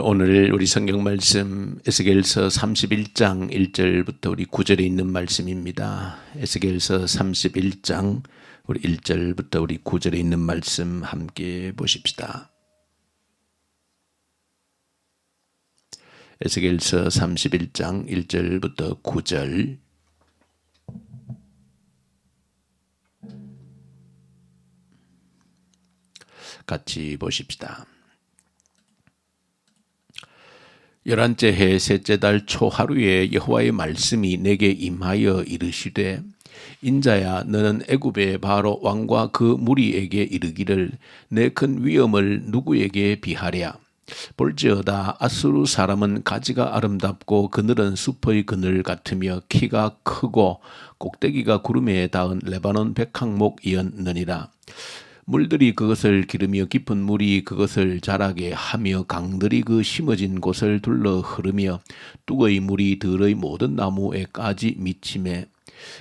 오늘 우리 성경 말씀 에스겔서 31장 1절부터 우리 9절에 있는 말씀입니다. 에스겔서 31장 우리 1절부터 우리 9절에 있는 말씀 함께 보십시다. 에스겔서 31장 1절부터 9절 같이 보십시다. 11째 해 셋째 달 초하루에 여호와의 말씀이 내게 임하여 이르시되 인자야 너는 애굽의 바로 왕과 그 무리에게 이르기를 내 큰 위엄을 누구에게 비하랴. 볼지어다 아수르 사람은 가지가 아름답고 그늘은 숲의 그늘 같으며 키가 크고 꼭대기가 구름에 닿은 레바논 백항목이었느니라. 물들이 그것을 기르며 깊은 물이 그것을 자라게 하며 강들이 그 심어진 곳을 둘러 흐르며 뚝의 물이 들의 모든 나무에까지 미치매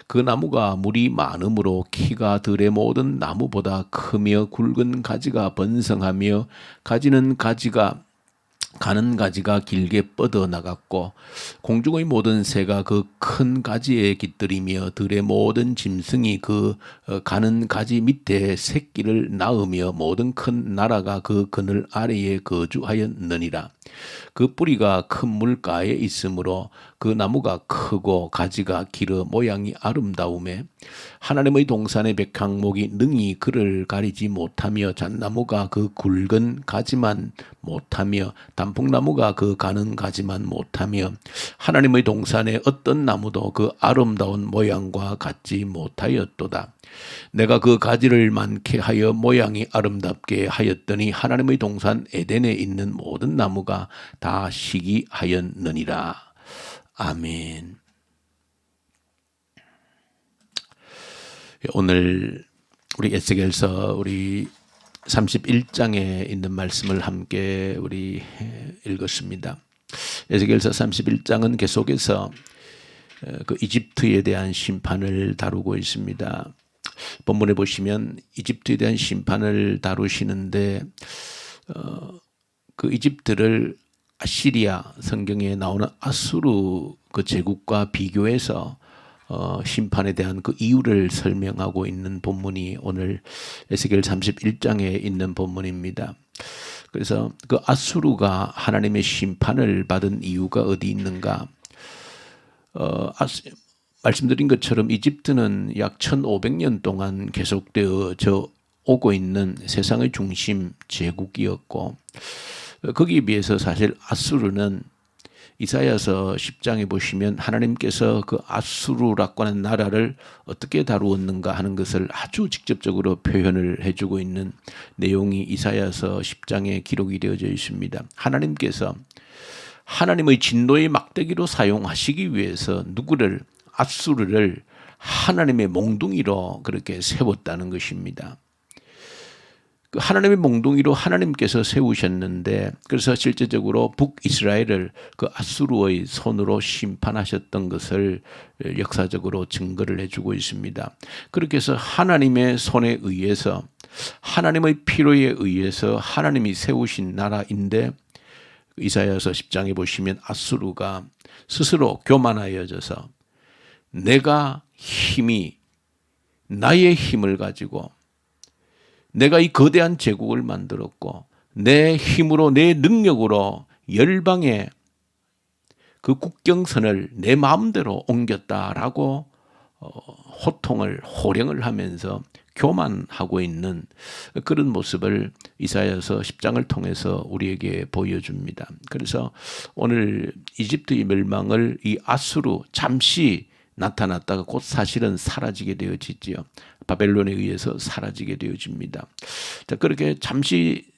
그 나무가 물이 많으므로 키가 들의 모든 나무보다 크며 굵은 가지가 번성하며 가는 가지가 길게 뻗어 나갔고 공중의 모든 새가 그 큰 가지에 깃들이며 들의 모든 짐승이 그 가는 가지 밑에 새끼를 낳으며 모든 큰 나라가 그 그늘 아래에 거주하였느니라. 그 뿌리가 큰 물가에 있으므로 그 나무가 크고 가지가 길어 모양이 아름다우매 하나님의 동산의 백항목이 능히 그를 가리지 못하며 잣나무가 그 굵은 가지만 못하며 단풍나무가 그 가는 가지만 못하며 하나님의 동산의 어떤 나무도 그 아름다운 모양과 같지 못하였도다. 내가 그 가지를 많게 하여 모양이 아름답게 하였더니 하나님의 동산 에덴에 있는 모든 나무가 다 시기하였느니라. 아멘. 오늘 우리 에스겔서 우리 31장에 있는 말씀을 함께 우리 읽었습니다. 에스겔서 31장은 계속해서 그 이집트에 대한 심판을 다루고 있습니다. 본문에 보시면 이집트에 대한 심판을 다루시는데 그 이집트를 아시리아 성경에 나오는 아수르 그 제국과 비교해서 심판에 대한 그 이유를 설명하고 있는 본문이 오늘 에스겔 31장에 있는 본문입니다. 그래서 그 아수르가 하나님의 심판을 받은 이유가 어디 있는가? 말씀드린 것처럼 이집트는 약 1500년 동안 계속되어 오고 있는 세상의 중심 제국이었고 거기에 비해서 사실 아수르는 이사야서 10장에 보시면 하나님께서 그 아수르라고 하는 나라를 어떻게 다루었는가 하는 것을 아주 직접적으로 표현을 해주고 있는 내용이 이사야서 10장에 기록이 되어져 있습니다. 하나님께서 하나님의 진노의 막대기로 사용하시기 위해서 누구를 아수르를 하나님의 몽둥이로 그렇게 세웠다는 것입니다. 그 하나님의 몽둥이로 하나님께서 세우셨는데 그래서 실제적으로 북이스라엘을 그 아수르의 손으로 심판하셨던 것을 역사적으로 증거를 해주고 있습니다. 그렇게 해서 하나님의 손에 의해서 하나님의 필요에 의해서 하나님이 세우신 나라인데 이사야서 10장에 보시면 아수르가 스스로 교만하여져서 내가 나의 힘을 가지고 내가 이 거대한 제국을 만들었고 내 힘으로 내 능력으로 열방의 그 국경선을 내 마음대로 옮겼다라고 호령을 하면서 교만하고 있는 그런 모습을 이사야서 10장을 통해서 우리에게 보여줍니다. 그래서 오늘 이집트의 멸망을 이 아수르 잠시 나타났다가 곧 사실은 사라지게 되어지지요. 바벨론에 의해서 사라지게 되어집니다. 자, 그렇게 잠시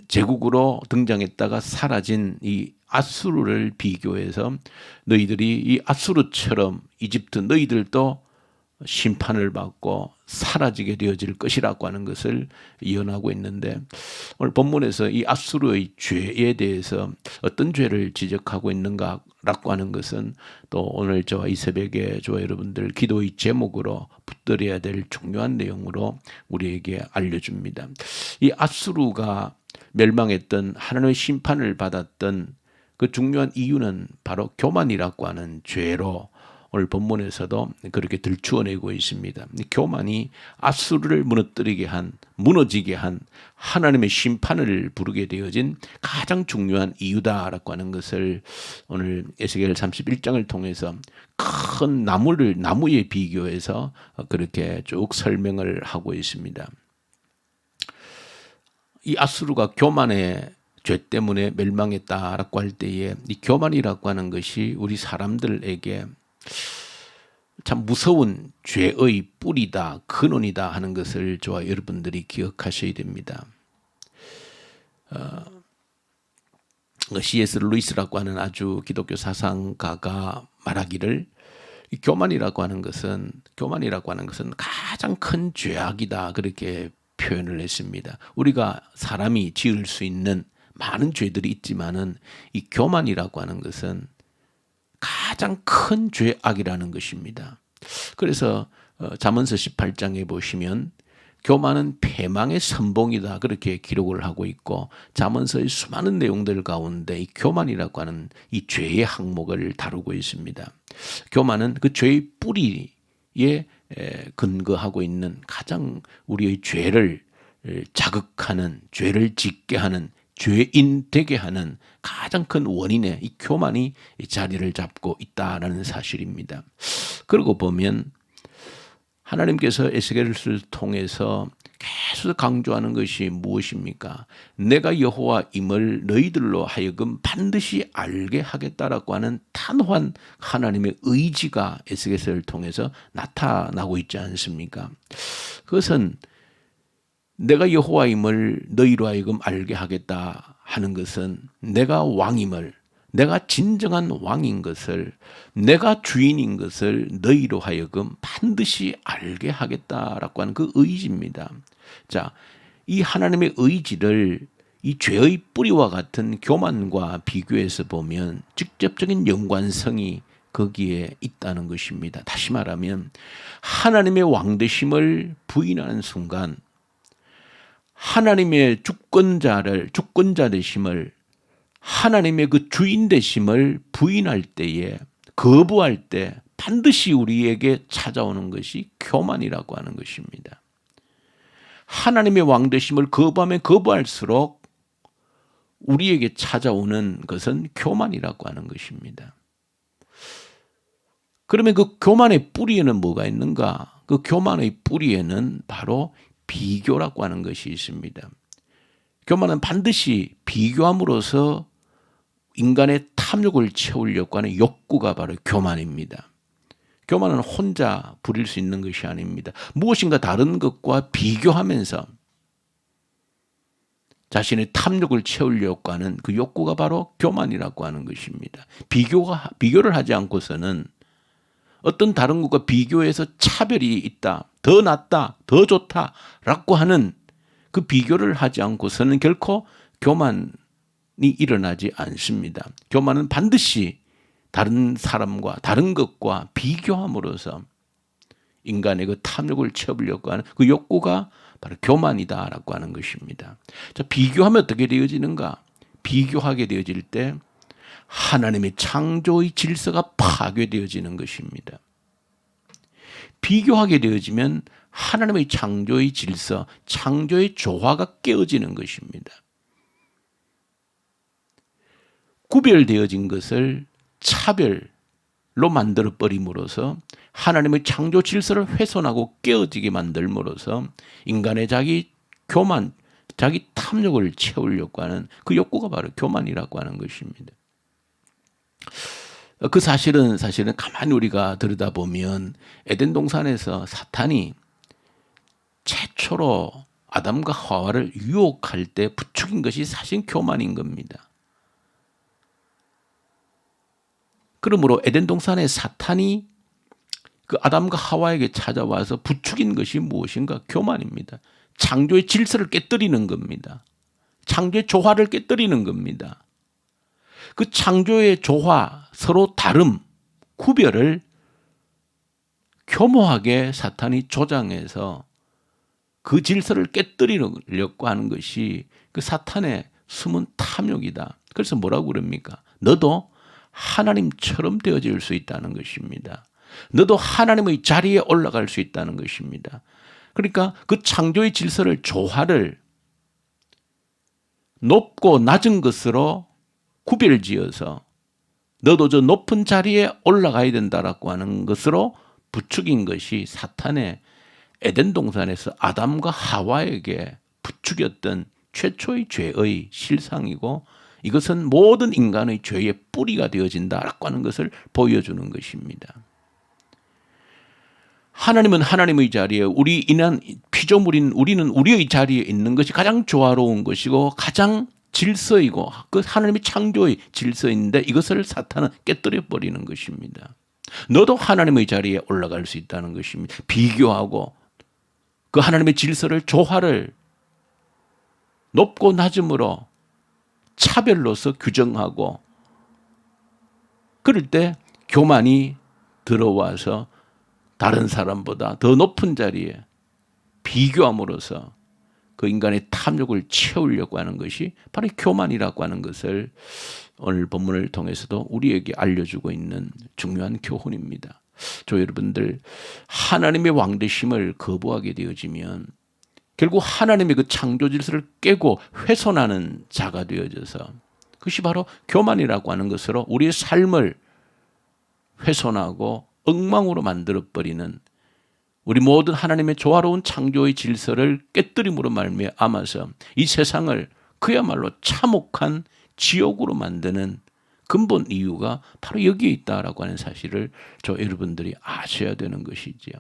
제국으로 등장했다가 사라진 이 아수르를 비교해서 너희들이 이 아수르처럼 이집트 너희들도 심판을 받고 사라지게 되어질 것이라고 하는 것을 예언하고 있는데 오늘 본문에서 이 아수르의 죄에 대해서 어떤 죄를 지적하고 있는가라고 하는 것은 또 오늘 저와 이 새벽에 저와 여러분들 기도의 제목으로 붙들어야 될 중요한 내용으로 우리에게 알려줍니다. 이 아수르가 멸망했던 하나님의 심판을 받았던 그 중요한 이유는 바로 교만이라고 하는 죄로 오늘 본문에서도 그렇게 들추어내고 있습니다. 교만이 아수르를 무너지게 한 하나님의 심판을 부르게 되어진 가장 중요한 이유다라고 하는 것을 오늘 에스겔 31장을 통해서 큰 나무에 비교해서 그렇게 쭉 설명을 하고 있습니다. 이 아수르가 교만의 죄 때문에 멸망했다라고 할 때에 이 교만이라고 하는 것이 우리 사람들에게 참 무서운 죄의 뿌리다, 근원이다 하는 것을 저와 여러분들이 기억하셔야 됩니다. C.S. 루이스라고 하는 아주 기독교 사상가가 말하기를 이 교만이라고 하는 것은 가장 큰 죄악이다 그렇게 표현을 했습니다. 우리가 사람이 지을 수 있는 많은 죄들이 있지만은 이 교만이라고 하는 것은 가장 큰 죄악이라는 것입니다. 그래서 잠언서 18장에 보시면 교만은 패망의 선봉이다 그렇게 기록을 하고 있고 잠언서의 수많은 내용들 가운데 이 교만이라고 하는 이 죄의 항목을 다루고 있습니다. 교만은 그 죄의 뿌리에 근거하고 있는 가장 우리의 죄를 자극하는, 죄를 짓게 하는, 죄인 되게 하는 가장 큰 원인에 이 교만이 자리를 잡고 있다는 사실입니다. 그러고 보면 하나님께서 에스겔을 통해서 계속 강조하는 것이 무엇입니까? 내가 여호와임을 너희들로 하여금 반드시 알게 하겠다라고 하는 단호한 하나님의 의지가 에스겔을 통해서 나타나고 있지 않습니까? 그것은 내가 여호와임을 너희로 하여금 알게 하겠다 하는 것은 내가 왕임을, 내가 진정한 왕인 것을, 내가 주인인 것을 너희로 하여금 반드시 알게 하겠다라고 하는 그 의지입니다. 자, 이 하나님의 의지를 이 죄의 뿌리와 같은 교만과 비교해서 보면 직접적인 연관성이 거기에 있다는 것입니다. 다시 말하면 하나님의 왕되심을 부인하는 순간 하나님의 주권자 되심을, 하나님의 그 주인 되심을 부인할 때에, 거부할 때 반드시 우리에게 찾아오는 것이 교만이라고 하는 것입니다. 하나님의 왕 되심을 거부하면 거부할수록 우리에게 찾아오는 것은 교만이라고 하는 것입니다. 그러면 그 교만의 뿌리에는 뭐가 있는가? 그 교만의 뿌리에는 바로 비교라고 하는 것이 있습니다. 교만은 반드시 비교함으로써 인간의 탐욕을 채우려고 하는 욕구가 바로 교만입니다. 교만은 혼자 부릴 수 있는 것이 아닙니다. 무엇인가 다른 것과 비교하면서 자신의 탐욕을 채우려고 하는 그 욕구가 바로 교만이라고 하는 것입니다. 비교를 하지 않고서는 어떤 다른 것과 비교해서 차별이 있다, 더 낫다, 더 좋다라고 하는 그 비교를 하지 않고서는 결코 교만이 일어나지 않습니다. 교만은 반드시 다른 사람과 다른 것과 비교함으로써 인간의 그 탐욕을 채우려고 하는 그 욕구가 바로 교만이다라고 하는 것입니다. 자, 비교하면 어떻게 되어지는가? 비교하게 되어질 때 하나님의 창조의 질서가 파괴되어지는 것입니다. 비교하게 되어지면 하나님의 창조의 질서, 창조의 조화가 깨어지는 것입니다. 구별되어진 것을 차별로 만들어버림으로써 하나님의 창조 질서를 훼손하고 깨어지게 만들므로써 인간의 자기 교만, 자기 탐욕을 채우려고 하는 그 욕구가 바로 교만이라고 하는 것입니다. 그 사실은 가만히 우리가 들여다보면 에덴 동산에서 사탄이 최초로 아담과 하와를 유혹할 때 부추긴 것이 사실 교만인 겁니다. 그러므로 에덴 동산에 사탄이 그 아담과 하와에게 찾아와서 부추긴 것이 무엇인가? 교만입니다. 창조의 질서를 깨뜨리는 겁니다. 창조의 조화를 깨뜨리는 겁니다. 그 창조의 조화, 서로 다름, 구별을 교모하게 사탄이 조장해서 그 질서를 깨뜨리려고 하는 것이 그 사탄의 숨은 탐욕이다. 그래서 뭐라고 그럽니까? 너도 하나님처럼 되어질 수 있다는 것입니다. 너도 하나님의 자리에 올라갈 수 있다는 것입니다. 그러니까 그 창조의 질서를, 조화를 높고 낮은 것으로 구별지어서 너도 저 높은 자리에 올라가야 된다라고 하는 것으로 부추긴 것이 사탄의 에덴 동산에서 아담과 하와에게 부추겼던 최초의 죄의 실상이고, 이것은 모든 인간의 죄의 뿌리가 되어진다라고 하는 것을 보여주는 것입니다. 하나님은 하나님의 자리에, 우리 인한 피조물인 우리는 우리의 자리에 있는 것이 가장 조화로운 것이고 가장 질서이고 그 하나님의 창조의 질서인데, 이것을 사탄은 깨뜨려 버리는 것입니다. 너도 하나님의 자리에 올라갈 수 있다는 것입니다. 비교하고 그 하나님의 질서를, 조화를 높고 낮음으로 차별로서 규정하고, 그럴 때 교만이 들어와서 다른 사람보다 더 높은 자리에 비교함으로써 그 인간의 탐욕을 채우려고 하는 것이 바로 교만이라고 하는 것을 오늘 본문을 통해서도 우리에게 알려주고 있는 중요한 교훈입니다. 저 여러분들, 하나님의 왕되심을 거부하게 되어지면 결국 하나님의 그 창조 질서를 깨고 훼손하는 자가 되어져서, 그것이 바로 교만이라고 하는 것으로 우리의 삶을 훼손하고 엉망으로 만들어버리는, 우리 모든 하나님의 조화로운 창조의 질서를 깨뜨림으로 말미암아서 이 세상을 그야말로 참혹한 지옥으로 만드는 근본 이유가 바로 여기에 있다라고 하는 사실을 저 여러분들이 아셔야 되는 것이지요.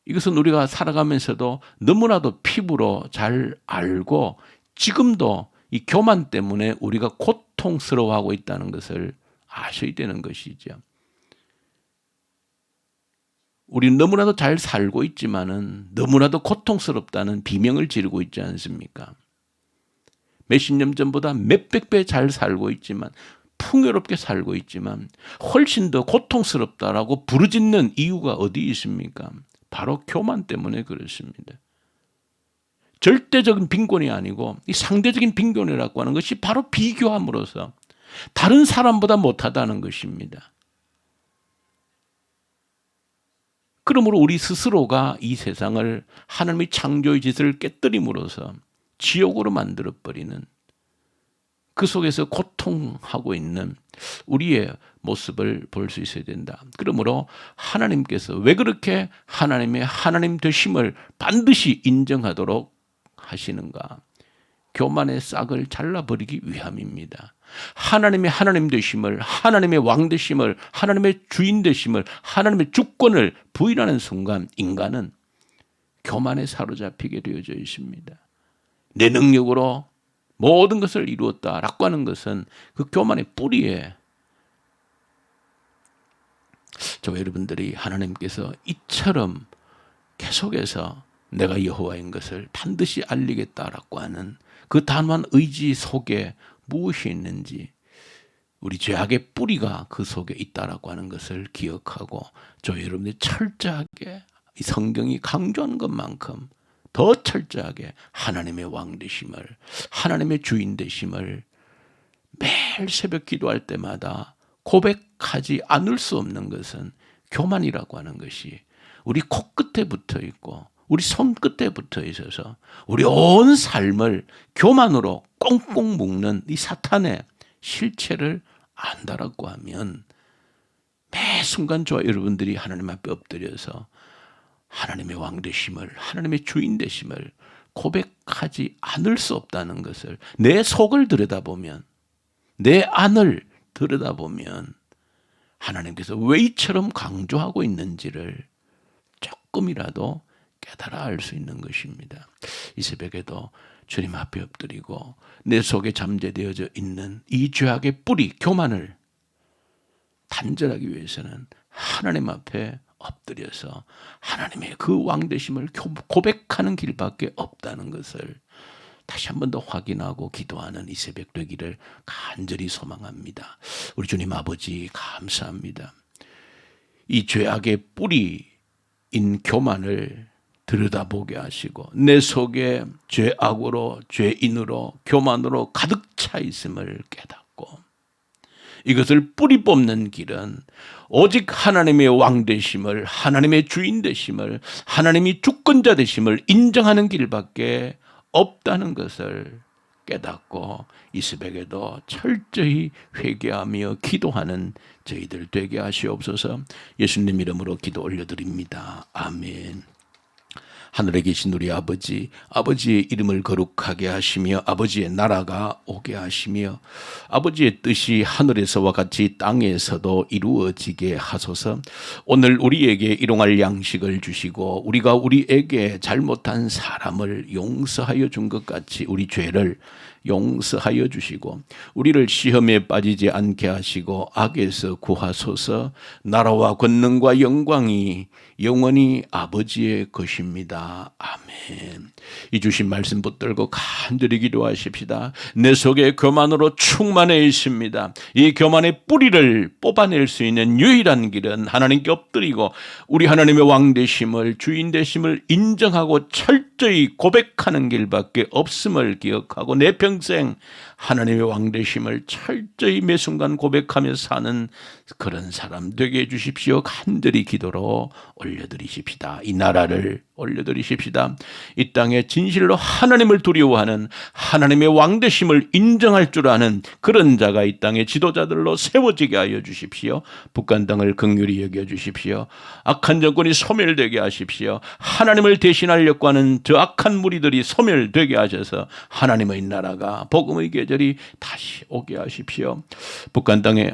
이것은 우리가 살아가면서도 너무나도 피부로 잘 알고, 지금도 이 교만 때문에 우리가 고통스러워하고 있다는 것을 아셔야 되는 것이죠. 우리는 너무나도 잘 살고 있지만은 너무나도 고통스럽다는 비명을 지르고 있지 않습니까? 몇십 년 전보다 몇백 배 잘 살고 있지만, 풍요롭게 살고 있지만 훨씬 더 고통스럽다라고 부르짖는 이유가 어디 있습니까? 바로 교만 때문에 그렇습니다. 절대적인 빈곤이 아니고 이 상대적인 빈곤이라고 하는 것이 바로 비교함으로써 다른 사람보다 못하다는 것입니다. 그러므로 우리 스스로가 이 세상을 하나님의 창조의 질서를 깨뜨림으로써 지옥으로 만들어버리는, 그 속에서 고통하고 있는 우리의 모습을 볼 수 있어야 된다. 그러므로 하나님께서 왜 그렇게 하나님의 하나님 되심을 반드시 인정하도록 하시는가? 교만의 싹을 잘라버리기 위함입니다. 하나님의 하나님 되심을, 하나님의 왕 되심을, 하나님의 주인 되심을, 하나님의 주권을 부인하는 순간 인간은 교만에 사로잡히게 되어져 있습니다. 내 능력으로 모든 것을 이루었다라고 하는 것은 그 교만의 뿌리에, 저 여러분들이 하나님께서 이처럼 계속해서 내가 여호와인 것을 반드시 알리겠다라고 하는 그 단호한 의지 속에 무엇이 있는지, 우리 죄악의 뿌리가 그 속에 있다라고 하는 것을 기억하고, 저 여러분들이 철저하게 이 성경이 강조한 것만큼 더 철저하게 하나님의 왕 되심을, 하나님의 주인 되심을 매일 새벽 기도할 때마다 고백하지 않을 수 없는 것은 교만이라고 하는 것이 우리 코끝에 붙어 있고 우리 손끝에 붙어 있어서 우리 온 삶을 교만으로 꽁꽁 묶는 이 사탄의 실체를 안다라고 하면, 매 순간 저와 여러분들이 하나님 앞에 엎드려서 하나님의 왕 되심을, 하나님의 주인 되심을 고백하지 않을 수 없다는 것을, 내 속을 들여다보면, 내 안을 들여다보면 하나님께서 왜 이처럼 강조하고 있는지를 조금이라도 깨달아 알 수 있는 것입니다. 이 새벽에도 주님 앞에 엎드리고 내 속에 잠재되어져 있는 이 죄악의 뿌리, 교만을 단절하기 위해서는 하나님 앞에 엎드려서 하나님의 그 왕되심을 고백하는 길밖에 없다는 것을 다시 한 번 더 확인하고 기도하는 이 새벽 되기를 간절히 소망합니다. 우리 주님 아버지 감사합니다. 이 죄악의 뿌리인 교만을 들여다보게 하시고 내 속에 죄악으로 죄인으로 교만으로 가득 차 있음을 깨닫고 이것을 뿌리 뽑는 길은 오직 하나님의 왕 되심을, 하나님의 주인 되심을, 하나님이 주권자 되심을 인정하는 길밖에 없다는 것을 깨닫고 이 새벽에도 철저히 회개하며 기도하는 저희들 되게 하시옵소서. 예수님 이름으로 기도 올려드립니다. 아멘. 하늘에 계신 우리 아버지, 아버지의 이름을 거룩하게 하시며 아버지의 나라가 오게 하시며 아버지의 뜻이 하늘에서와 같이 땅에서도 이루어지게 하소서. 오늘 우리에게 일용할 양식을 주시고 우리가 우리에게 잘못한 사람을 용서하여 준 것 같이 우리 죄를 용서하여 주시고 우리를 시험에 빠지지 않게 하시고 악에서 구하소서. 나라와 권능과 영광이 영원히 아버지의 것입니다. 아멘. 이 주신 말씀 붙들고 간절히 기도하십시다. 내 속에 교만으로 충만해 있습니다. 이 교만의 뿌리를 뽑아낼 수 있는 유일한 길은 하나님께 엎드리고 우리 하나님의 왕 되심을, 주인 되심을 인정하고 철저히 고백하는 길밖에 없음을 기억하고 내 평생 하나님의 왕 되심을 철저히 매 순간 고백하며 사는 그런 사람 되게 해주십시오. 간절히 기도로 올려드리십시다. 이 나라를 올려드리십시다. 이 땅에 진실로 하나님을 두려워하는 하나님의 왕 되심을 인정할 줄 아는 그런 자가 이 땅의 지도자들로 세워지게 하여 주십시오. 북한 땅을 긍휼히 여겨 주십시오. 악한 정권이 소멸되게 하십시오. 하나님을 대신하려고 하는 저 악한 무리들이 소멸되게 하셔서 하나님의 나라가 복음의 계절이 다시 오게 하십시오. 북한 땅에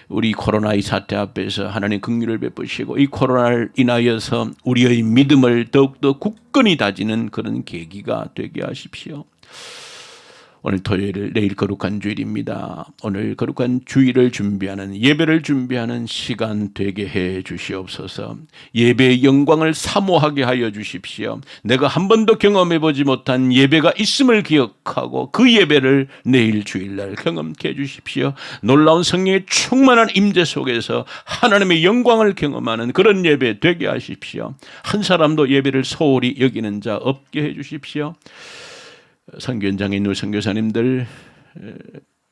우리 코로나 이 사태 앞에서 하나님 긍휼을 베푸시고 이 코로나를 인하여서 우리의 믿음을 더욱더 굳건히 다지는 그런 계기가 되게 하십시오. 오늘 토요일, 내일 거룩한 주일입니다. 오늘 거룩한 주일을 준비하는, 예배를 준비하는 시간 되게 해 주시옵소서. 예배의 영광을 사모하게 하여 주십시오. 내가 한 번도 경험해 보지 못한 예배가 있음을 기억하고 그 예배를 내일 주일날 경험케 해 주십시오. 놀라운 성령의 충만한 임재 속에서 하나님의 영광을 경험하는 그런 예배 되게 하십시오. 한 사람도 예배를 소홀히 여기는 자 없게 해 주십시오. 선교현장에 있는 선교사님들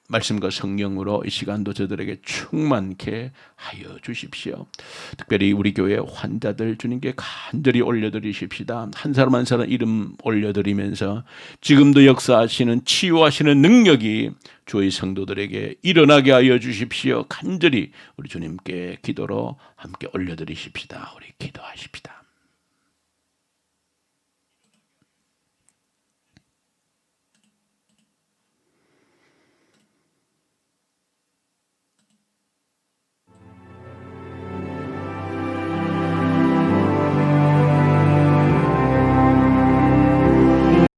말씀과 성령으로 이 시간도 저들에게 충만케 하여 주십시오. 특별히 우리 교회 환자들 주님께 간절히 올려드리십시다. 한 사람 한 사람 이름 올려드리면서 지금도 역사하시는 치유하시는 능력이 주의 성도들에게 일어나게 하여 주십시오. 간절히 우리 주님께 기도로 함께 올려드리십시다. 우리 기도하십시다.